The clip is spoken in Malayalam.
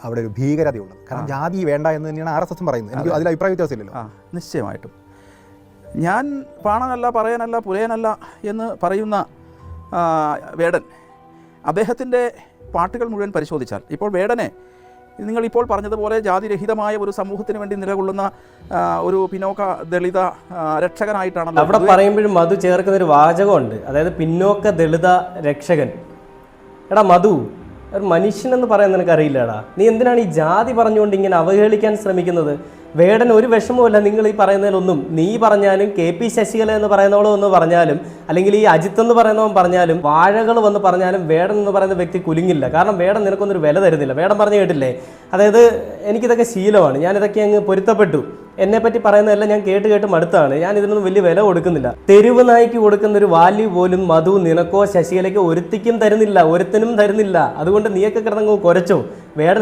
അവിടെ ഒരു ഭീകരതയുള്ളത്. കാരണം ജാതി വേണ്ട എന്ന് തന്നെയാണ് RSS പറയുന്നത്. എനിക്ക് അതിൽ അഭിപ്രായ വ്യത്യാസമില്ലല്ലോ. നിശ്ചയമായിട്ടും ഞാൻ പാണനല്ല, പറയാനല്ല, പുലയനല്ല എന്ന് പറയുന്ന വേടൻ, അദ്ദേഹത്തിൻ്റെ പാട്ടുകൾ മുഴുവൻ പരിശോധിച്ചാൽ ഇപ്പോൾ വേടനെ നിങ്ങളിപ്പോൾ പറഞ്ഞതുപോലെ ജാതിരഹിതമായ ഒരു സമൂഹത്തിന് വേണ്ടി നിലകൊള്ളുന്ന ഒരു പിന്നോക്ക ദളിത രക്ഷകനായിട്ടാണല്ലോ അവിടെ പറയുമ്പോഴും മധു ചേർക്കുന്നൊരു വാചകമുണ്ട്, അതായത് പിന്നോക്ക ദളിത രക്ഷകൻ. എടാ മധു, ഒരു മനുഷ്യനെന്ന് പറയാൻ നിനക്കറിയില്ലടാ. നീ എന്തിനാണ് ഈ ജാതി പറഞ്ഞുകൊണ്ട് ഇങ്ങനെ അവഹേളിക്കാൻ ശ്രമിക്കുന്നത്? വേടൻ ഒരു വിഷമവുമല്ല നിങ്ങൾ ഈ പറയുന്നതിലൊന്നും. നീ പറഞ്ഞാലും KP ശശികല എന്ന് പറയുന്നവളോ ഒന്ന് പറഞ്ഞാലും അല്ലെങ്കിൽ ഈ അജിത്ത് എന്ന് പറയുന്നവൻ പറഞ്ഞാലും വാഴകൾ വന്ന് പറഞ്ഞാലും വേടൻ എന്ന് പറയുന്ന വ്യക്തി കുലുങ്ങില്ല. കാരണം വേടൻ നിനക്കൊന്നൊരു വില തരുന്നില്ല. വേടൻ പറഞ്ഞു കേട്ടില്ലേ, അതായത് എനിക്കിതൊക്കെ ശീലമാണ്, ഞാനിതൊക്കെ അങ്ങ് പൊരുത്തപ്പെട്ടു, എന്നെപ്പറ്റി പറയുന്നതെല്ലാം ഞാൻ കേട്ട് മടുത്താണ്, ഞാൻ ഇതിനൊന്നും വലിയ വില കൊടുക്കുന്നില്ല. തെരുവ് നായ്ക്ക് കൊടുക്കുന്ന ഒരു വാല്യൂ പോലും മധു നിനക്കോ ശശികലയ്ക്കോ ഒരുത്തിക്കും തരുന്നില്ല, ഒരുത്തനും തരുന്നില്ല. അതുകൊണ്ട് നീയൊക്കെ കിടന്നങ്ങ് കുരച്ചോ. വേടൻ